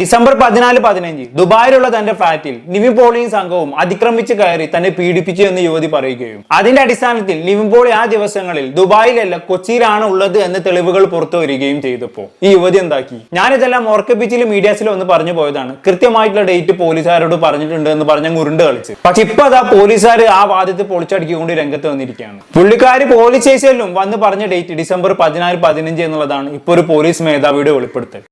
December 14-15 ദുബായിലുള്ള തന്റെ ഫ്ളാറ്റിൽ നിവിൻ പോളിയും സംഘവും അതിക്രമിച്ച് കയറി തന്നെ പീഡിപ്പിച്ചു എന്ന് യുവതി പറയുകയും അതിന്റെ അടിസ്ഥാനത്തിൽ നിവിൻ പോളി ആ ദിവസങ്ങളിൽ ദുബായിലല്ല കൊച്ചിയിലാണ് ഉള്ളത് എന്ന് തെളിവുകൾ പുറത്തു വരികയും ചെയ്തപ്പോൾ ഈ യുവതി എന്താക്കി, ഞാനിതെല്ലാം ഓർക്കപ്പിച്ചിലും മീഡിയാസിലും ഒന്ന് പറഞ്ഞു പോയതാണ്, കൃത്യമായിട്ടുള്ള ഡേറ്റ് പോലീസുകാരോട് പറഞ്ഞിട്ടുണ്ട് എന്ന് പറഞ്ഞ ഉരുണ്ട് കളിച്ച്. പക്ഷെ ഇപ്പൊ അതാ പോലീസുകാർ ആ വാദത്തെ പൊളിച്ചടിക്കൊണ്ട് രംഗത്ത് വന്നിരിക്കുകയാണ്. പുള്ളിക്കാരി പോലീസ് സ്റ്റേഷനിലും വന്ന് പറഞ്ഞ ഡേറ്റ് ഡിസംബർ 14-15 എന്നുള്ളതാണ് ഇപ്പൊ ഒരു പോലീസ് മേധാവിയുടെ വെളിപ്പെടുത്തൽ.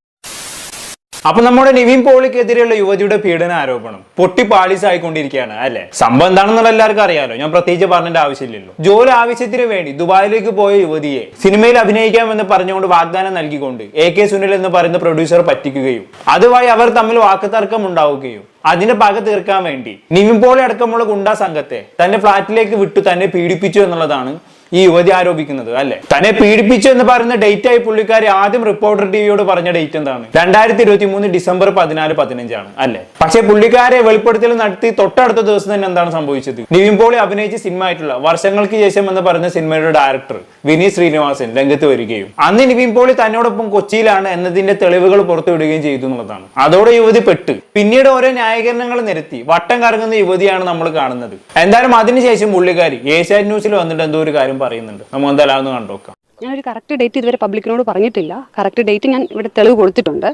അപ്പൊ നമ്മുടെ നിവിൻ പോളിക്കെതിരെയുള്ള യുവതിയുടെ പീഡന ആരോപണം പൊട്ടി പാളീസായിക്കൊണ്ടിരിക്കുകയാണ് അല്ലെ. സംഭവം എന്താണെന്നുള്ള എല്ലാവർക്കും അറിയാലോ, ഞാൻ പ്രത്യേകിച്ച് പറഞ്ഞിട്ട് ആവശ്യമില്ലല്ലോ. ജോലി ആവശ്യത്തിന് വേണ്ടി ദുബായിലേക്ക് പോയ യുവതിയെ സിനിമയിൽ അഭിനയിക്കാമെന്ന് പറഞ്ഞുകൊണ്ട് വാഗ്ദാനം നൽകിക്കൊണ്ട് AK സുനിൽ എന്ന് പറയുന്ന പ്രൊഡ്യൂസർ പറ്റിക്കുകയും അതുവഴി അവർ തമ്മിൽ വാക്കുതർക്കം ഉണ്ടാവുകയും അതിന്റെ പക തീർക്കാൻ വേണ്ടി നിവിൻ പോളി അടക്കമുള്ള ഗുണ്ടാ സംഘത്തെ തന്റെ ഫ്ളാറ്റിലേക്ക് വിട്ടു തന്നെ പീഡിപ്പിച്ചു എന്നുള്ളതാണ് ഈ യുവതി ആരോപിക്കുന്നത് അല്ലെ. തന്നെ പീഡിപ്പിച്ചു എന്ന് പറയുന്ന ഡേറ്റ് ആയി പുള്ളിക്കാരി ആദ്യം റിപ്പോർട്ടർ ടിവിയോട് പറഞ്ഞ ഡേറ്റ് എന്താണ്, 2023 ഡിസംബർ 14-15 ആണ് അല്ലെ. പക്ഷെ പുള്ളിക്കാരെ വെളിപ്പെടുത്തൽ നടത്തി തൊട്ടടുത്ത ദിവസം തന്നെ എന്താണ് സംഭവിച്ചത്, നിവിൻ പോളി അഭിനയിച്ച സിനിമ ആയിട്ടുള്ള വർഷങ്ങൾക്ക് ശേഷം എന്ന് പറയുന്ന സിനിമയുടെ ഡയറക്ടർ വിനീത് ശ്രീനിവാസൻ രംഗത്ത് വരികയും അന്ന് നിവിൻ പോളി തന്നോടൊപ്പം കൊച്ചിയിലാണ് എന്നതിന്റെ തെളിവുകൾ പുറത്തുവിടുകയും ചെയ്തു എന്നുള്ളതാണ്. അതോടെ യുവതി പെട്ട് പിന്നീട് ഓരോ ന്യായീകരണങ്ങൾ നിരത്തി വട്ടം കറങ്ങുന്ന യുവതിയാണ് നമ്മൾ കാണുന്നത്. എന്തായാലും അതിനുശേഷം പുള്ളിക്കാരി ഏഷ്യാനെറ്റ് ന്യൂസിൽ വന്നിട്ട് എന്തോ ഒരു കാര്യം പറയുന്നുണ്ട്, നമുക്ക് എന്തായാലും ഒന്ന് കണ്ടോക്കാം. ഞാനൊരു കറക്റ്റ് ഡേറ്റ് ഇതുവരെ പബ്ലിക്കിനോട് പറഞ്ഞിട്ടില്ല. കറക്റ്റ് ഡേറ്റ് ഞാൻ ഇവിടെ തെളിവ് കൊടുത്തിട്ടുണ്ട്.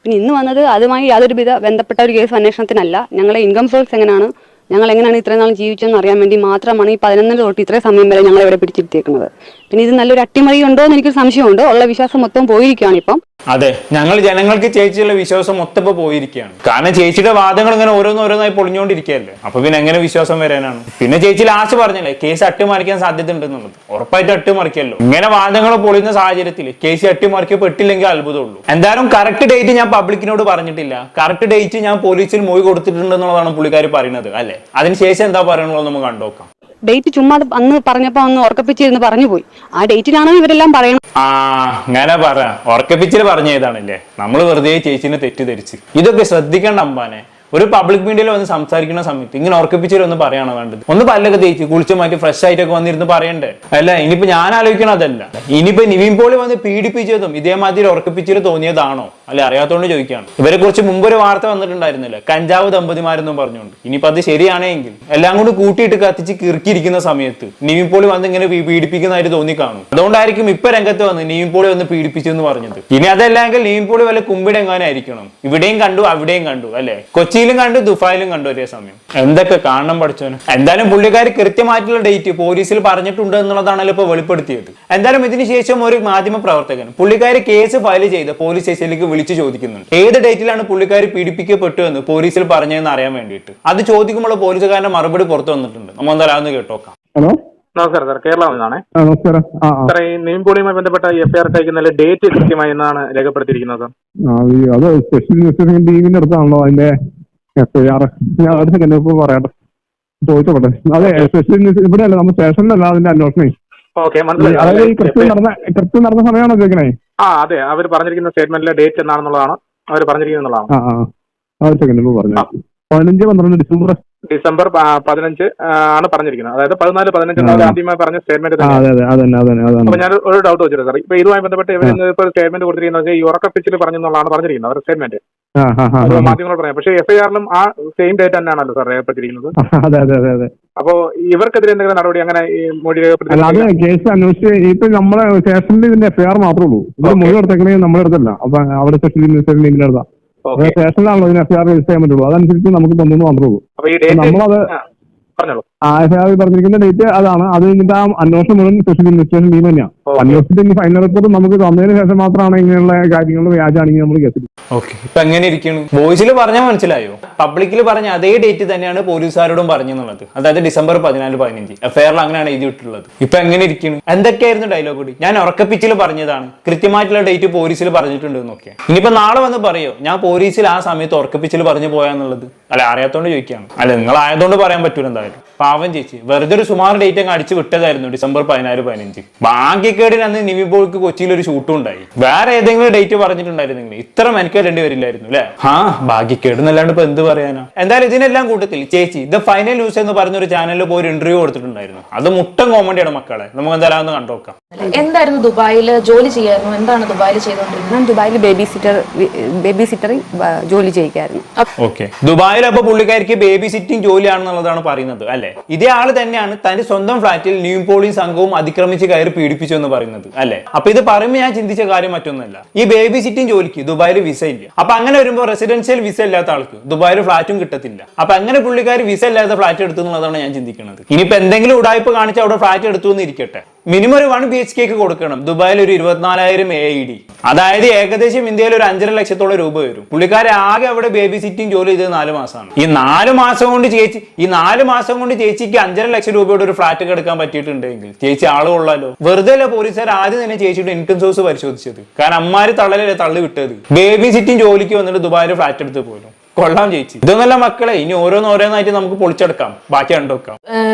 പിന്നെ ഇന്ന് വന്നത് അതുമായി യാതൊരു ബന്ധപ്പെട്ട ഒരു കേസ് അന്വേഷണത്തിനല്ല. ഞങ്ങളെ ഇൻകം സോഴ്സ് എങ്ങനെയാണ്, ഞങ്ങൾ എങ്ങനെയാണ് ഇത്രയും നാൾ ജീവിച്ചതെന്ന് അറിയാൻ വേണ്ടി മാത്രമാണ് ഈ 11 തൊട്ട് ഇത്രയും സമയം വരെ ഞങ്ങളെ ഇവിടെ പിടിച്ചിരുത്തിയേക്കുന്നത്. പിന്നെ ഇത് നല്ലൊരു അട്ടിമറി ഉണ്ടോ എന്ന് എനിക്കൊരു സംശയമുണ്ട്. ഉള്ള വിശ്വാസം മൊത്തം പോയിരിക്കുകയാണ് ഇപ്പം. അതെ, ഞങ്ങൾ ജനങ്ങൾക്ക് ചേച്ചിയുള്ള വിശ്വാസം മൊത്തം പോയിരിക്കുകയാണ്. കാരണം ചേച്ചിയുടെ വാദങ്ങൾ ഇങ്ങനെ ഓരോന്നോരോന്നായി പൊളിഞ്ഞുകൊണ്ടിരിക്കുകയല്ലേ. അപ്പൊ പിന്നെ എങ്ങനെ വിശ്വാസം വരാനാണ്? പിന്നെ ചേച്ചി ലാസ്റ്റ് പറഞ്ഞല്ലേ കേസ് അട്ടിമറിക്കാൻ സാധ്യത ഉണ്ടെന്നുള്ളത്. ഉറപ്പായിട്ട് അട്ടിമറിക്കല്ലോ. ഇങ്ങനെ വാദങ്ങൾ പൊളിയുന്ന സാഹചര്യത്തിൽ കേസ് അട്ടിമറിക്കപ്പെട്ടില്ലെങ്കിൽ അത്ഭുതമുള്ളൂ. എന്തായാലും കറക്റ്റ് ഡേറ്റ് ഞാൻ പബ്ലിക്കിനോട് പറഞ്ഞിട്ടില്ല, കറക്റ്റ് ഡേറ്റ് ഞാൻ പോലീസിൽ മൊഴി കൊടുത്തിട്ടുണ്ടെന്നുള്ളതാണ് പുള്ളിക്കാർ പറയുന്നത് അല്ലെ. അതിനുശേഷം എന്താ പറയണുള്ളത് നമുക്ക് കണ്ടോക്കാം. ഡേറ്റ് ചുമ്മാ അന്ന് പറഞ്ഞപ്പോ അന്ന് ഉറക്കപ്പിച്ചിരുന്ന് പറഞ്ഞു പോയി. ആ ഡേറ്റിലാണ് ഇവരെല്ലാം പറയണം. അങ്ങനെ പറ, ഉറക്കപ്പിച്ചിൽ പറഞ്ഞതാണല്ലേ. നമ്മൾ വെറുതെ ചേച്ചിനെ തെറ്റിദ്ധരിച്ച്. ഇതൊക്കെ ശ്രദ്ധിക്കേണ്ട അമ്പാനെ. ഒരു പബ്ലിക് മീഡിയയിൽ വന്ന് സംസാരിക്കുന്ന സമയത്ത് ഇങ്ങനെ ഉറക്കപ്പിച്ചിൽ ഒന്ന് പറയണോ വേണ്ടത്? ഒന്ന് പല്ലൊക്കെ തേച്ച് കുളിച്ച് മാറ്റി ഫ്രഷ് ആയിട്ടൊക്കെ വന്നിരുന്ന് പറയണ്ടേ അല്ല. ഇനിയിപ്പോ ഞാൻ ആലോചിക്കണം അതല്ല, ഇനിയിപ്പോ നിവിൻ പോളി വന്ന് പീഡിപ്പിച്ചതും ഇതേമാതിരി ഉറക്കപ്പിച്ചിൽ തോന്നിയതാണോ അല്ലെ, അറിയാത്തോണ്ട് ചോദിക്കുകയാണ്. ഇവരെ കുറിച്ച് മുമ്പൊരു വാർത്ത വന്നിട്ടുണ്ടായിരുന്നില്ല, കഞ്ചാവ് ദമ്പതിമാരെന്നും പറഞ്ഞുകൊണ്ട്. ഇനിയിപ്പോ അത് ശരിയാണെങ്കിൽ എല്ലാം കൂടി കൂട്ടിയിട്ട് കത്തിച്ച് കിറുക്കിയിരിക്കുന്ന സമയത്ത് നിവിൻ പോളി വന്ന് ഇങ്ങനെ പീഡിപ്പിക്കുന്നതായിട്ട് തോന്നിക്കാണും. അതുകൊണ്ടായിരിക്കും ഇപ്പൊ രംഗത്ത് വന്ന് നിവിൻ പോളി വന്ന് പീഡിപ്പിച്ചു എന്ന് പറഞ്ഞത്. ഇനി അതല്ലെങ്കിൽ നിവിൻ പോളി വല്ല കുമ്പിടെങ്ങാനായിരിക്കണം. ഇവിടെയും കണ്ടു അവിടെയും കണ്ടു അല്ലെ, കൊച്ചിയിലും കണ്ടു ദുബായിലും കണ്ടു ഒരേ സമയം. എന്തൊക്കെ കാണണം പഠിച്ചോന്. എന്തായാലും പുള്ളിക്കാരി കൃത്യമായിട്ടുള്ള ഡേറ്റ് പോലീസിൽ പറഞ്ഞിട്ടുണ്ട് എന്നുള്ളതാണല്ലോ ഇപ്പൊ വെളിപ്പെടുത്തിയത്. എന്തായാലും ഇതിനുശേഷം ഒരു മാധ്യമ പ്രവർത്തകൻ പുള്ളിക്കാരി കേസ് ഫയൽ ചെയ്ത് പോലീസ് സ്റ്റേഷനിലേക്ക് വിളിച്ചു ചോദിക്കുന്നുണ്ട് ഏത് ഡേറ്റിലാണ് പുള്ളിക്കാരി പീഡിപ്പിക്കപ്പെട്ടു എന്ന് പോലീസിൽ പറഞ്ഞതെന്ന് അറിയാൻ വേണ്ടിയിട്ട്. അത് ചോദിക്കുമ്പോൾ പോലീസുകാരന്റെ മറുപടി പുറത്തു വന്നിട്ടുണ്ട്. നമ്മൾ എന്തായാലും കേട്ടോക്കാം. ഹലോ, നമസ്കാരം സാർ, കേരള നിന്നാണ്. നമസ്കാരം. സാർ, ഈ നിവിൻ പോളിയുമായി ബന്ധപ്പെട്ട FIR അയക്കുന്ന ഡേറ്റ് കൃത്യമായി എന്നാണ് രേഖപ്പെടുത്തിയിരിക്കുന്നത്? അത് സ്പെഷ്യൽ ഇൻവെസ്റ്റിഗേഷൻ ടീമിന്റെ അടുത്താണല്ലോ അതിന്റെ FIR. ഞാൻ പറയട്ടെ, ചോദിച്ചോട്ടെ. അതെ, സ്പെഷ്യൽ ഇവിടെ അല്ല, നമ്മുടെ സ്റ്റേഷനിലല്ല അതിന്റെ അന്വേഷണം. ഓക്കെ, അതായത് ഈ കൃത്യം നടന്ന സമയമാണോ ചോദിക്കണേ? അതെ, അവർ പറഞ്ഞിരിക്കുന്ന സ്റ്റേറ്റ്മെന്റിലെ ഡേറ്റ് എന്നാണെന്നുള്ളതാണ് അവർ പറഞ്ഞിരിക്കുന്നതാണ്. ഒരു സെക്കൻഡ് പറഞ്ഞു. 15-12 ഡിസംബർ 15 ആണ് പറഞ്ഞിരിക്കുന്നത്. അതായത് 14-15 ആദ്യമായി പറഞ്ഞ സ്റ്റേറ്റ്മെന്റ്. അപ്പൊ ഞാൻ ഒരു ഡൗട്ട് വെച്ചിട്ടുണ്ട് സാർ. ഇപ്പൊ ഇതുമായി ബന്ധപ്പെട്ട് ഇപ്പോൾ സ്റ്റേറ്റ്മെന്റ് കൊടുത്തിരിക്കുന്നത് ഈ ഉറക്കപ്പിച്ചിൽ പറഞ്ഞെന്നുള്ളതാണ് പറഞ്ഞിരിക്കുന്നത് അവരുടെ സ്റ്റേറ്റ്മെന്റ്. മാധ്യമങ്ങൾ പറയാം. പക്ഷേ FIR-ലും ആ സെയിം ഡേറ്റ് തന്നെയാണല്ലോ സാർ രേഖപ്പെടുത്തിയിരിക്കുന്നത്. അപ്പൊ ഇവർക്കെതിരെ എന്തെങ്കിലും നടപടി അങ്ങനെ ഈ മൊഴി രേഖപ്പെടുത്തി കേസ് അന്വേഷിച്ച് ഇപ്പൊ നമ്മളെ സ്റ്റേഷനിൽ ഇതിന്റെ FIR മാത്രമേ ഉള്ളൂ. ഇവിടെ മൊഴി എടുത്തേക്കണേ നമ്മുടെ അടുത്തല്ല. അപ്പൊ അവിടെ സ്പെഷ്യൽ ഇൻവെസ്റ്റിഗേഷൻ ടീമിന്റെ അടുത്താ. സ്റ്റേഷനിലാണല്ലോ ഇതിന് FIR രജിസ്റ്റർ ചെയ്യാൻ പറ്റുള്ളൂ. അതനുസരിച്ച് നമുക്ക് തന്നു മാത്രമേ ഉള്ളൂ. നമ്മളത് FIR പറഞ്ഞിരിക്കുന്ന ഡേറ്റ് അതാണ്. അത് കഴിഞ്ഞിട്ട് ആ അന്വേഷണം മുഴുവൻ സ്പെഷ്യൽ ഇൻവെസ്റ്റിഗേഷൻ ടീം തന്നെയാണ്. അന്വേഷണത്തിന്റെ ഫൈനൽ റിപ്പോർട്ട് നമുക്ക് തന്നതിന് ശേഷം മാത്രമാണ് ഇങ്ങനെയുള്ള കാര്യങ്ങൾ വ്യാജാണെങ്കിൽ നമ്മൾ കേസ്. ഓക്കെ, ഇപ്പൊ എങ്ങനെ ഇരിക്കുന്നു? വോയിസിൽ പറഞ്ഞാൽ മനസ്സിലായോ? പബ്ലിക്കിൽ പറഞ്ഞ അതേ ഡേറ്റ് തന്നെയാണ് പോലീസുകാരോടും പറഞ്ഞെന്നുള്ളത്. അതായത് ഡിസംബർ 14-15 FIR-ൽ അങ്ങനെയാണ് എഴുതിയിട്ടുള്ളത്. ഇപ്പൊ എങ്ങനെ ഇരിക്കുന്നു? എന്തൊക്കെയായിരുന്നു ഡയലോഗ് കൂടി? ഞാൻ ഉറക്കപ്പിച്ചിൽ പറഞ്ഞതാണ്, കൃത്യമായിട്ടുള്ള ഡേറ്റ് പോലീസിൽ പറഞ്ഞിട്ടുണ്ട് എന്നൊക്കെ. ഇനിയിപ്പോ നാളെ വന്ന് പറയോ ഞാൻ പോലീസിൽ ആ സമയത്ത് ഉറക്കപ്പിച്ചിൽ പറഞ്ഞു പോയാന്നുള്ളത്? അല്ല, അറിയാത്തോണ്ട് ചോദിക്കുകയാണ്. അല്ല, നിങ്ങൾ ആയതുകൊണ്ട് പറയാൻ പറ്റൂല. എന്തായാലും പാവം ചേച്ചി വെറുതെ ഒരു സുമാർ ഡേറ്റ് അങ്ങ് അടിച്ചു വിട്ടതായിരുന്നു December 14-15. ഭാഗ്യക്കേടിന് അന്ന് നിവിൻ പോളിക്ക് കൊച്ചിയിൽ ഒരു ഷൂട്ടും ഉണ്ടായി. വേറെ ഏതെങ്കിലും ഡേറ്റ് പറഞ്ഞിട്ടുണ്ടായിരുന്നെങ്കിൽ ഇത്ര മെനക്കേടേണ്ടി വരില്ലായിരുന്നു അല്ലെ? ഭാഗ്യക്കേട് എന്നല്ലാണ്ട് ഇപ്പൊ എന്ത് പറയാനാ. എന്തായാലും ഇതിനെല്ലാം കൂട്ടത്തിൽ ചേച്ചി ദ ഫൈനൽ ന്യൂസ് എന്ന് പറഞ്ഞൊരു ചാനലിൽ പോയി ഒരു ഇന്റർവ്യൂ കൊടുത്തിട്ടുണ്ടായിരുന്നു. അത് മുട്ടൻ കോമഡിയാണ് മക്കളെ. നമുക്ക് എന്തായാലും ഒന്ന് കണ്ടോക്കാം. എന്തായിരുന്നു ദുബായിൽ ജോലി ചെയ്യായിരുന്നു? എന്താണ് ദുബായിൽ ചെയ്തോണ്ടിരുന്നത്? ഞാൻ ദുബായിൽ ബേബി സിറ്ററിൽ ജോലി ചെയ്യുകയായിരുന്നു. ഓക്കെ, ദുബായിൽ അപ്പൊ പുള്ളിക്കാരിക്ക് ബേബി സിറ്റിംഗ് ജോലിയാണെന്നുള്ളതാണ് പറയുന്നത് അല്ലെ? ഇതേ ആള് തന്നെയാണ് തന്റെ സ്വന്തം ഫ്ലാറ്റിൽ നിവിൻ പോളിയും സംഘവും അതിക്രമിച്ച് കയറി പീഡിപ്പിച്ചു എന്ന് പറയുന്നത് അല്ലെ? അപ്പൊ ഇത് പറയുമ്പോൾ ഞാൻ ചിന്തിച്ച കാര്യം മറ്റൊന്നല്ല, ഈ ബേബി സിറ്റിംഗ് ജോലിക്ക് ദുബായിൽ വിസ ഇല്ല. അപ്പൊ അങ്ങനെ വരുമ്പോൾ റെസിഡൻഷ്യൽ വിസ ഇല്ലാത്ത ആൾക്ക് ദുബായിൽ ഫ്ലാറ്റും കിട്ടത്തില്ല. അപ്പൊ അങ്ങനെ പുള്ളിക്കാർ വിസ ഇല്ലാത്ത ഫ്ലാറ്റ് എടുത്തു എന്നുള്ളതാണ് ഞാൻ ചിന്തിക്കുന്നത്. ഇനിയിപ്പോ എന്തെങ്കിലും ഉടായ്പ കാണിച്ച് അവിടെ ഫ്ലാറ്റ് എടുത്തു എന്ന് ഇരിക്കട്ടെ, മിനിമം ഒരു 1 BHK കൊടുക്കണം. ദുബായിൽ ഒരു 24,000 AED, അതായത് ഏകദേശം ഇന്ത്യയിൽ ഒരു 5.5 ലക്ഷത്തോളം രൂപ വരും. പുള്ളിക്കാരെ ആകെ അവിടെ ബേബി സിറ്റിംഗ് ജോലി ചെയ്തത് 4 മാസമാണ്. ഈ 4 മാസം കൊണ്ട് ചേച്ചിക്ക് 5.5 ലക്ഷം രൂപയുടെ ഒരു ഫ്ലാറ്റ് എടുക്കാൻ പറ്റിയിട്ടുണ്ടെങ്കിൽ ചേച്ചി ആള് കൊള്ളാലോ. വെറുതെ അല്ല പോലീസുകാർ ആദ്യം തന്നെ ചേച്ചിയുടെ ഇൻകം സോഴ്സ് പരിശോധിച്ചത്. കാരണം അമ്മാര് തള്ളി വിട്ടത്. ബേബി സിറ്റിംഗ് ജോലിക്ക് വന്നിട്ട് ദുബായിൽ ഫ്ലാറ്റ് എടുത്ത് പോലും കൊള്ളാം ചേച്ചി. ഇതൊന്നല്ല മക്കളെ, ഇനി ഓരോന്നായിട്ട് നമുക്ക് പൊളിച്ചെടുക്കാം, ബാക്കി കണ്ടോക്കാം.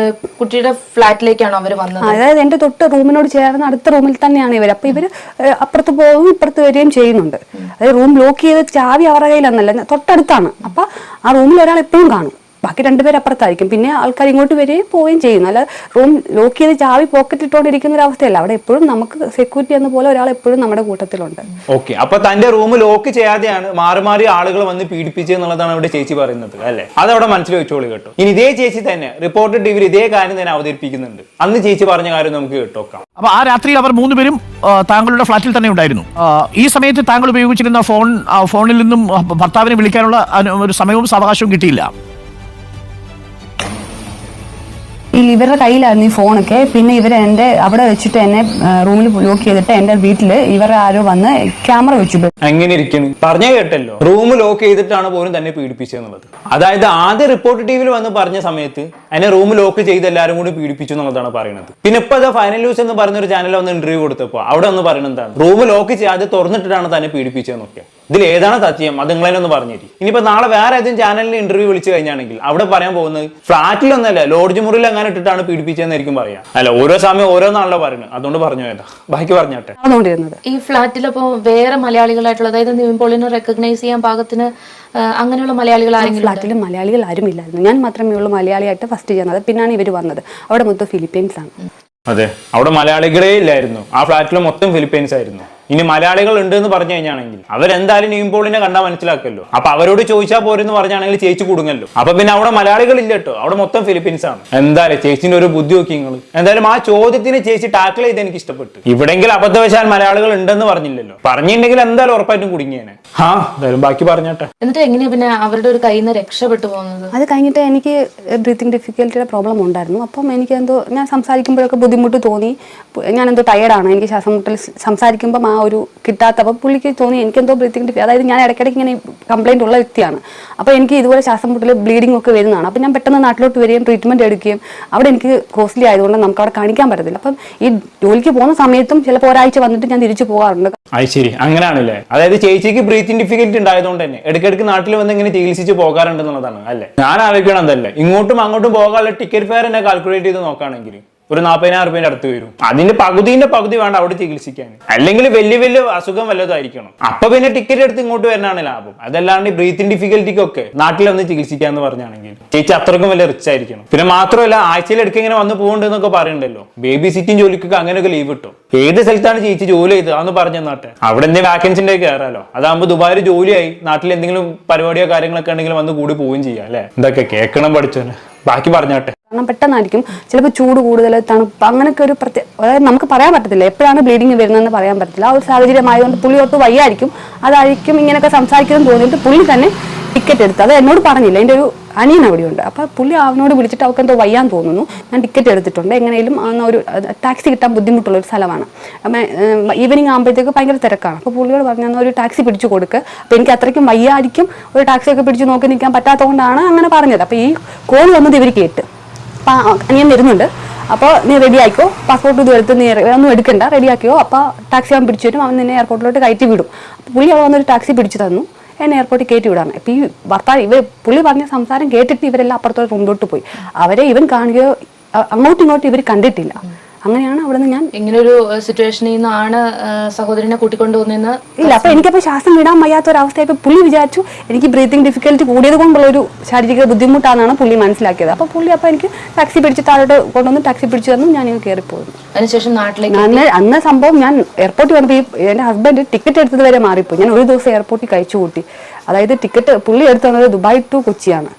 കുട്ടിയുടെ ഫ്ലാറ്റിലേക്കാണോ അവര് വന്നത്? അതായത് എന്റെ തൊട്ട് റൂമിനോട് ചേർന്ന് അടുത്ത റൂമിൽ തന്നെയാണ് ഇവർ. അപ്പൊ ഇവര് അപ്പുറത്ത് പോകും ഇപ്പുറത്ത് വരികയും ചെയ്യുന്നുണ്ട്. അതായത് റൂം ലോക്ക് ചെയ്ത് ചാവി അവരുടെ കയ്യിലെന്നല്ല, തൊട്ടടുത്താണ്. അപ്പൊ ആ റൂമിൽ ഒരാൾ എപ്പോഴും കാണും, ബാക്കി 2 പേര് അപ്പുറത്തായിരിക്കും. പിന്നെ ആൾക്കാർ ഇങ്ങോട്ട് വരികയും പോവുകയും ചെയ്യുന്നു. അല്ല റൂം ലോക്ക് ചെയ്ത് ചാവി പോക്കറ്റ് ഇട്ടുകൊണ്ടിരിക്കുന്ന ഒരു അവസ്ഥയല്ല. അവിടെ എപ്പോഴും നമുക്ക് സെക്യൂരിറ്റി എന്ന പോലെ ഒരാൾ എപ്പോഴും നമ്മുടെ കൂട്ടത്തിലുണ്ട്. ഓക്കെ, അപ്പൊ തന്റെ റൂം ലോക്ക് ചെയ്യാതെയാണ് മാറി ആളുകൾ വന്ന് പീഡിപ്പിച്ചെന്നുള്ളതാണ് അവിടെ ചേച്ചി പറയുന്നത് അല്ലെ? അതവിടെ മനസ്സിൽ വെച്ചോളി കേട്ടോ. ഇനി ഇതേ ചേച്ചി തന്നെ റിപ്പോർട്ടഡ് ടിവിയിൽ ഇതേ കാര്യം തന്നെ അവതരിപ്പിക്കുന്നുണ്ട്. അന്ന് ചേച്ചി പറഞ്ഞ കാര്യം നമുക്ക് കേട്ടോക്കാം. അപ്പൊ ആ രാത്രിയിൽ അവർ 3 പേരും താങ്കളുടെ ഫ്ലാറ്റിൽ തന്നെ ഉണ്ടായിരുന്നു. ഈ സമയത്ത് താങ്കൾ ഉപയോഗിച്ചിരുന്ന ഫോണിൽ നിന്നും ഭർത്താവിനെ വിളിക്കാനുള്ള ഒരു സമയവും അവകാശവും കിട്ടിയില്ല. ഇവരുടെ കയ്യിലായിരുന്നു ഈ ഫോണൊക്കെ. പിന്നെ ഇവർ എന്റെ അവിടെ വെച്ചിട്ട് എന്നെ റൂമിൽ ലോക്ക് ചെയ്തിട്ട് എന്റെ വീട്ടില് ഇവരെ ആരോ വന്ന് ക്യാമറ വെച്ചു. അങ്ങനെ ഇരിക്കുന്നു പറഞ്ഞ കേട്ടല്ലോ, റൂം ലോക്ക് ചെയ്തിട്ടാണ് പോലും തന്നെ പീഡിപ്പിച്ചെന്നുള്ളത്. അതായത് ആദ്യം റിപ്പോർട്ട് ടിവിയിൽ വന്ന് പറഞ്ഞ സമയത്ത് എന്നെ റൂം ലോക്ക് ചെയ്ത് എല്ലാവരും കൂടി പീഡിപ്പിച്ചു എന്നുള്ളതാണ് പറയുന്നത്. പിന്നെ ഇപ്പൊ അത് ഫൈനൽ ന്യൂസ് എന്ന് പറഞ്ഞൊരു ചാനലിൽ വന്ന് ഇന്റർവ്യൂ കൊടുത്തപ്പോ അവിടെ ഒന്ന് പറയുന്നത് എന്താണ്, റൂം ലോക്ക് ചെയ്യാതെ തുറന്നിട്ടിട്ടാണ് തന്നെ പീഡിപ്പിച്ചതെന്നൊക്കെ. ഇതിൽ ഏതാണ് സത്യം അത് നിങ്ങളെ ഒന്ന് പറഞ്ഞേരി. ഇനിയിപ്പോ നാളെ വേറെ ഏതെങ്കിലും ചാനലിൽ ഇന്റർവ്യൂ വിളിച്ചു കഴിഞ്ഞാണെങ്കിൽ അവിടെ പറയാൻ പോകുന്നത് ഫ്ലാറ്റിലൊന്നല്ല ലോഡ്ജ് മുറിയിൽ അങ്ങനെ ഇട്ടിട്ടാണ് പീഡിപ്പിച്ചതെന്നായിരിക്കും പറയാം. അല്ല, ഓരോ സമയം ഓരോന്നാണല്ലോ പറയുന്നത്, അതുകൊണ്ട് പറഞ്ഞു ഏതാ ബാക്കി പറഞ്ഞോട്ടെ. ഈ ഫ്ലാറ്റിലപ്പോ വേറെ മലയാളികളായിട്ടുള്ള, അതായത് നിവിൻ പോളിനെ റെക്കഗ്നൈസ് ചെയ്യാൻ പാകത്തിന് അങ്ങനെയുള്ള മലയാളികൾ ആരെങ്കിലും? ഫ്ലാറ്റിൽ മലയാളികൾ ആരും ഇല്ലായിരുന്നു. ഞാൻ മാത്രമേ ഉള്ളൂ മലയാളിയായിട്ട് ഫസ്റ്റ് ചെയ്യുന്നത്. പിന്നാണ് ഇവർ വന്നത്. അവിടെ മൊത്തം ഫിലിപ്പീൻസ് ആണ്. അതെ, അവിടെ മലയാളികളേ ഇല്ലായിരുന്നു. ആ ഫ്ലാറ്റിൽ മൊത്തം ഫിലിപ്പീൻസ് ആയിരുന്നു. ഇനി മലയാളികൾ ഉണ്ട് എന്ന് പറഞ്ഞു കഴിഞ്ഞാണെങ്കിൽ അവരെന്തായാലും നിവിൻ പോളിനെ കണ്ടാൽ മനസ്സിലാക്കല്ലോ. അപ്പൊ അവരോട് ചോദിച്ചാൽ പോരെന്ന് പറഞ്ഞാണെങ്കിൽ ചേച്ചി കുടുങ്ങല്ലോ. അപ്പൊ പിന്നെ അവിടെ മലയാളികൾ ഇല്ല കേട്ടോ, അവിടെ മൊത്തം ഫിലിപ്പീൻസ് ആണ്. എന്തായാലും ചേച്ചിന്റെ ഒരു ബുദ്ധി നോക്കി നിങ്ങൾ. എന്തായാലും ആ ചോദ്യത്തിന് ചേച്ചി ടാക്കിൾ ചെയ്ത് എനിക്ക് ഇഷ്ടപ്പെട്ടു. ഇവിടെങ്കിലും അബദ്ധവശാൽ മലയാളികൾ ഉണ്ടെന്ന് പറഞ്ഞില്ലല്ലോ, പറഞ്ഞിട്ടുണ്ടെങ്കിൽ എന്തായാലും ഉറപ്പായിട്ടും കുടുങ്ങിയേനെ. എന്തായാലും ബാക്കി പറഞ്ഞോട്ടെ. എന്നിട്ട് എങ്ങനെയാ പിന്നെ അവരുടെ ഒരു കയ്യിൽ നിന്ന് രക്ഷപ്പെട്ടു പോകുന്നത്? അത് കഴിഞ്ഞിട്ട് എനിക്ക് ബ്രീത്തിങ് ഡിഫിക്കൽറ്റിയുടെ പ്രോബ്ലം ഉണ്ടായിരുന്നു. അപ്പം എനിക്ക് എന്തോ ഞാൻ സംസാരിക്കുമ്പോഴൊക്കെ ബുദ്ധിമുട്ട് തോന്നി. ഞാൻ എന്തോ ടയേർഡാണ്, എനിക്ക് ശ്വാസം മുട്ടൽ സംസാരിക്കുമ്പോൾ ആ ഒരു കിട്ടാത്തപ്പോൾ പുള്ളിക്ക് തോന്നി എനിക്കെന്തോ ബ്രീത്തിങ് അതായത് ഞാൻ ഇടയ്ക്കിടയ്ക്ക് ഇങ്ങനെ കംപ്ലൈൻറ്റ് ഉള്ള വ്യക്തിയാണ്. അപ്പോൾ എനിക്ക് ഇതുപോലെ ശ്വാസം മുട്ടൽ ബ്ലീഡിംഗ് ഒക്കെ വരുന്നതാണ്. അപ്പോൾ ഞാൻ പെട്ടെന്ന് നാട്ടിലോട്ട് വരികയും ട്രീറ്റ്മെൻറ്റ് എടുക്കുകയും അവിടെ എനിക്ക് കോസ്റ്റ്ലി ആയതുകൊണ്ട് നമുക്ക് അവിടെ കാണിക്കാൻ പറ്റത്തില്ല. അപ്പം ഈ ജോലിക്ക് പോകുന്ന സമയത്തും ചിലപ്പോൾ ഒരാഴ്ച വന്നിട്ട് ഞാൻ തിരിച്ചു പോകാറുണ്ട്. അത് ശരി, അങ്ങനെയാണല്ലേ? അതായത് ചേച്ചിക്ക് ബ്രീത്തിങ് ഡിഫിക്കൽറ്റി ഉണ്ടായതുകൊണ്ട് തന്നെ ഇടയ്ക്കിടയ്ക്ക് നാട്ടിൽ വന്ന് ഇങ്ങനെ ചികിത്സിച്ച് പോകാറുണ്ടെന്നുള്ളതാണ് അല്ലേ? ഞാൻ ആലോചിക്കണം അതല്ലേ, ഇങ്ങോട്ടും അങ്ങോട്ടും പോകാനുള്ള ടിക്കറ്റ് ഫെയർ എന്നെ കാൽക്കുലേറ്റ് ചെയ്ത് നോക്കുകയാണെങ്കിൽ ഒരു 40,000 രൂപയുടെ അടുത്ത് വരും. അതിന്റെ പകുതി വേണ്ട അവിടെ ചികിത്സിക്കാൻ. അല്ലെങ്കിൽ വലിയ അസുഖം വല്ലതായിരിക്കണം. അപ്പൊ പിന്നെ ടിക്കറ്റ് എടുത്ത് ഇങ്ങോട്ട് വരാനാണ് ലാഭം. അതല്ലാണ്ട് ബ്രീത്തിങ് ഡിഫിക്കൽറ്റിക്കൊക്കെ നാട്ടിൽ വന്ന് ചികിത്സിക്കാന്ന് പറഞ്ഞാണെങ്കിൽ ചേച്ചി അത്രക്കും വലിയ റിച്ച് ആയിരിക്കണം. പിന്നെ മാത്രമല്ല ആഴ്ചയിൽ ഇടയ്ക്ക് ഇങ്ങനെ വന്ന് പോകുന്നുണ്ടെന്നൊക്കെ പറയുന്നുണ്ടല്ലോ. ബേബി സിറ്റിംഗ് ജോലിക്കൊക്കെ അങ്ങനെയൊക്കെ ലീവ് കിട്ടും. ഏത് സ്ഥലത്താണ് ചേച്ചി ജോലി ചെയ്ത് അതൊന്ന് പറഞ്ഞു തന്നാട്ടെ. അവിടെ എന്തെങ്കിലും വാക്കൻസിന്റെ കയറാലോ. അതാകുമ്പോൾ ദുബായിൽ ജോലിയായി നാട്ടിൽ എന്തെങ്കിലും പരിപാടിയോ കാര്യങ്ങളൊക്കെ ഉണ്ടെങ്കിൽ വന്ന് കൂടി പോവുകയും ചെയ്യാം അല്ലെ? ഇതൊക്കെ കേൾക്കണം പഠിച്ചോനെ. ബാക്കി പറഞ്ഞോട്ടെ. കാരണം പെട്ടെന്നായിരിക്കും ചിലപ്പോൾ ചൂട് കൂടുതൽ, തണുപ്പ്, അങ്ങനെയൊക്കെ ഒരു അതായത് നമുക്ക് പറയാൻ പറ്റത്തില്ല എപ്പോഴാണ് ബ്ലീഡിങ് വരുന്നതെന്ന് പറയാൻ പറ്റത്തില്ല. ആ ഒരു സാഹചര്യമായതുകൊണ്ട് പുള്ളി ഒട്ട് വയ്യായിരിക്കും. അതായിരിക്കും ഇങ്ങനെയൊക്കെ സംസാരിക്കണം തോന്നിയിട്ട് പുള്ളി തന്നെ ടിക്കറ്റ് എടുത്ത്, അത് എന്നോട് പറഞ്ഞില്ല, എൻ്റെ ഒരു അനിയൻ അവിടെയുണ്ട്. അപ്പോൾ പുള്ളി അവനോട് വിളിച്ചിട്ട് അവർക്ക് എന്തോ വയ്യാൻ തോന്നുന്നു, ഞാൻ ടിക്കറ്റ് എടുത്തിട്ടുണ്ട്, എങ്ങനെയും ഒരു ടാക്സി കിട്ടാൻ ബുദ്ധിമുട്ടുള്ള ഒരു സ്ഥലമാണ്. അപ്പം ഈവനിങ് ആകുമ്പോഴത്തേക്ക് ഭയങ്കര തിരക്കാണ്. അപ്പോൾ പുള്ളിയോട് പറഞ്ഞാൽ ഒരു ടാക്സി പിടിച്ചു കൊടുക്കുക. അപ്പോൾ എനിക്ക് അത്രയ്ക്കും വയ്യായിരിക്കും, ഒരു ടാക്സിയൊക്കെ പിടിച്ച് നോക്കി നിൽക്കാൻ പറ്റാത്തതുകൊണ്ടാണ് അങ്ങനെ പറഞ്ഞത്. അപ്പോൾ ഈ കോൾ വന്നത് ഇവർ കേട്ട്, അപ്പം അനിയൻ വരുന്നുണ്ട്, അപ്പോൾ നീ റെഡി ആയിക്കോ, പാസ്പോർട്ട് ഇത് എടുത്ത് നീ ഒന്നും എടുക്കണ്ട, റെഡി ആക്കിയോ, അപ്പോൾ ടാക്സി അവൻ പിടിച്ചു വരും, അവൻ നിന്നെ എയർപോർട്ടിലോട്ട് കയറ്റി വിടും. അപ്പോൾ പുള്ളി അവിടെ വന്നൊരു ടാക്സി പിടിച്ചു തന്നു. എന്നെ എയർപോർട്ടിൽ കയറ്റി വിടാണ്. ഇപ്പം ഈ ഭർത്താവ് പുള്ളി പറഞ്ഞ സംസാരം കേട്ടിട്ട് ഇവരെല്ലാം അപ്പുറത്തോട്ട് റൂമിലോട്ട് പോയി. അവരെ ഇവൻ കാണുകയോ അങ്ങോട്ടും ഇങ്ങോട്ടും ഇവർ കണ്ടിട്ടില്ല. അങ്ങനെയാണ് അവിടെ നിന്ന് ഞാൻ ഇങ്ങനെ ഒരു സിറ്റുവേഷനിൽ നിന്നാണ് സഹോദരനെ കൂട്ടിക്കൊണ്ടുവന്നെന്ന് ഇല്ല. അപ്പൊ എനിക്കപ്പോ ശ്വാസം വിടാൻ വയ്യാത്ത ഒരു അവസ്ഥയപ്പോ പുള്ളി വിചാരിച്ചു എനിക്ക് ബ്രീത്തിങ് ഡിഫിക്കൽറ്റി കൂടിയത് കൊണ്ടുള്ള ഒരു ശാരീരിക ബുദ്ധിമുട്ടാണെന്നാണ് പുള്ളി മനസ്സിലാക്കിയത്. അപ്പൊ പുള്ളി അപ്പൊ എനിക്ക് ടാക്സി പിടിച്ച് താഴോട്ട് കൊണ്ടുവന്ന് ടാക്സി പിടിച്ചു തന്നു. ഞാൻ കയറിപ്പോയിരുന്നു. അതിനുശേഷം നാട്ടിലേക്ക് അന്ന് സംഭവം ഞാൻ എയർപോർട്ടിൽ വന്നപ്പോൾ എന്റെ ഹസ്ബൻഡ് ടിക്കറ്റ് എടുത്തത് വരെ മാറിപ്പോയി. ഞാൻ ഒരു ദിവസം എയർപോർട്ടിൽ കഴിച്ചു കൂട്ടി. അതായത് ടിക്കറ്റ് പുള്ളി എടുത്തു തന്നത് ദുബായ് ടു കൊച്ചിയാണ്.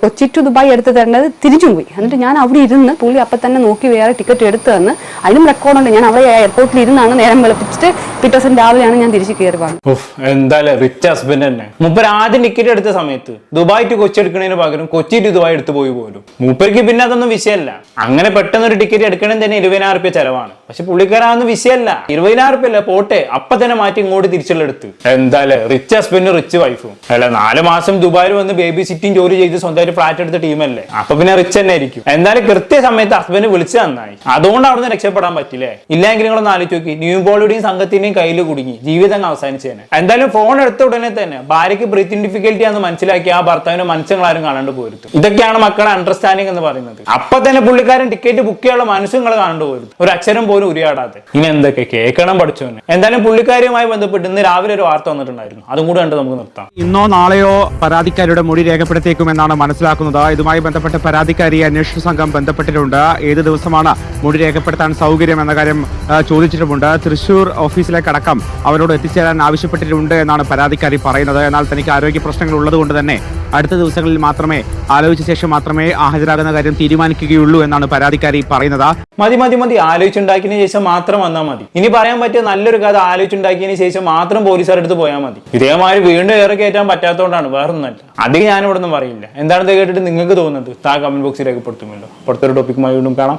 കൊച്ചി ടു ദുബായ് എടുത്ത് തരേണ്ടത് തിരിച്ചും പോയി. എന്നിട്ട് ഞാൻ അവിടെ ഇരുന്ന് പുള്ളി അപ്പം തന്നെ നോക്കി വേറെ ടിക്കറ്റ് എടുത്തു തന്ന് അതിനും റെക്കോർഡുണ്ട്. ഞാൻ അവിടെ എയർപോർട്ടിൽ ഇരുന്നാണ് നേരം വെളുപ്പിച്ചിട്ട് പിറ്റേ ദിവസം രാവിലെയാണ് ഞാൻ തിരിച്ച് കയറി വന്നത്. എന്തായാലും റിച്ച് ഹസ്ബൻഡ് തന്നെ. മൂപ്പർ ആദ്യം ടിക്കറ്റ് എടുത്ത സമയത്ത് ദുബായ് ടു കൊച്ചി എടുക്കുന്നതിന് പകരം കൊച്ചി ടു ദുബായ് എടുത്തു പോയി പോലും. മൂപ്പർക്ക് പിന്നെ അതൊന്നും വിഷയമല്ല. അങ്ങനെ പെട്ടെന്ന് ഒരു ടിക്കറ്റ് എടുക്കണമെങ്കിൽ തന്നെ 20,000 രൂപ ചെലവാണ്. പക്ഷെ പുള്ളിക്കാരൊന്നും വിഷയമല്ല. 20,000 രൂപ അല്ല, പോട്ടെ അപ്പൊ തന്നെ മാറ്റി ഇങ്ങോട്ട് തിരിച്ചുള്ള എടുത്ത്. എന്തായാലും റിച്ച് ഹസ്ബൻഡും റിച്ച് വൈഫും അല്ല. 4 മാസം ദുബായിൽ വന്ന് ബേബി സിറ്റിംഗ് ജോലി ചെയ്ത് സ്വന്തമായിട്ട് ഫ്ലാറ്റ് എടുത്ത ടീമല്ലേ. അപ്പൊ പിന്നെ റിച്ച് തന്നെ ആയിരിക്കും. എന്തായാലും കൃത്യസമയത്ത് ഹസ്ബൻഡ് വിളിച്ചു നന്നായി. അതുകൊണ്ട് അവിടെ നിന്ന് രക്ഷപ്പെടാൻ പറ്റില്ലേ. ഇല്ലെങ്കിൽ നിങ്ങളൊന്ന് ആലോചിച്ച് നോക്കി, ന്യൂ ബോളിയുടെയും സംഘത്തിന്റെയും കയ്യിൽ കുടുങ്ങി ജീവിതം അവസാനിച്ചേനെ. എന്തായാലും ഫോൺ എടുത്ത ഉടനെ തന്നെ ഭാര്യയ്ക്ക് ബ്രീത്തിങ് ഡിഫിക്കൽറ്റി ആണെന്ന് മനസ്സിലാക്കി ആ ഭർത്താവിന്റെ മനസ്സുകളാരും കാണാണ്ട് പോരുത്. ഇതൊക്കെയാണ് മക്കളെ അണ്ടർസ്റ്റാൻഡിങ് എന്ന് പറയുന്നത്. അപ്പൊ തന്നെ പുള്ളിക്കാരൻ ടിക്കറ്റ് ബുക്ക് ചെയ്യാനുള്ള മനസ്സുകൾ കാണാണ്ട് പോരുത്. ഒരു അക്ഷരം പോലും ഉരിയാടാതെ. ഇനി എന്തൊക്കെ കേൾക്കണം പഠിച്ചോനെ. എന്തായാലും പുള്ളിക്കാരിയുമായി ബന്ധപ്പെട്ട് ഇന്ന് രാവിലെ ഒരു വാർത്ത വന്നിട്ടുണ്ടായിരുന്നു. അതും കൂടെ കണ്ട് നമുക്ക് നിർത്താം. ഇന്നോ നാളെയോ പരാതിക്കാരിയുടെ മൊഴി രേഖപ്പെടുത്തിയേക്കുമെന്നാണ് മനസ്സിലാക്കുന്നത്. ഇതുമായി ബന്ധപ്പെട്ട് പരാതിക്കാരി അന്വേഷണ സംഘം ബന്ധപ്പെട്ടിട്ടുണ്ട്. ഏത് ദിവസമാണ് മൊഴി രേഖപ്പെടുത്താൻ സൗകര്യം എന്ന കാര്യം ചോദിച്ചിട്ടുമുണ്ട്. തൃശൂർ ഓഫീസിലേക്കടക്കം അവരോട് എത്തിച്ചേരാൻ ആവശ്യപ്പെട്ടിട്ടുണ്ട് എന്നാണ് പരാതിക്കാരി പറയുന്നത്. എന്നാൽ തനിക്ക് ആരോഗ്യ പ്രശ്നങ്ങൾ ഉള്ളതുകൊണ്ട് തന്നെ അടുത്ത ദിവസങ്ങളിൽ മാത്രമേ ആലോചിച്ച ശേഷം മാത്രമേ ഹാജരാകുന്ന കാര്യം തീരുമാനിക്കുകയുള്ളൂ എന്നാണ് പരാതിക്കാരി പറയുന്നത്. മതി ആലോചിച്ചുണ്ടാക്കിയതിനു ശേഷം മാത്രം വന്നാൽ മതി. ഇനി പറയാൻ പറ്റിയ നല്ലൊരു കഥ ആലോചിച്ചുണ്ടാക്കിയതിനു ശേഷം മാത്രം പോലീസുകാരുടെ അടുത്ത് പോയാൽ മതി. ഇതേമാതിരി വീണ്ടും ഏറെ കയറ്റാൻ പറ്റാത്തതുകൊണ്ടാണ്, വേറൊന്നല്ല. അധികം ഞാനിവിടെ ഒന്നും പറയില്ല. എന്താണെന്ന് കേട്ടിട്ട് നിങ്ങൾക്ക് തോന്നുന്നത് കമന്റ് ബോക്സിൽ രേഖപ്പെടുത്തുമല്ലോ. അടുത്തൊരു ടോപ്പിക്കുമായി വീണ്ടും കാണാം.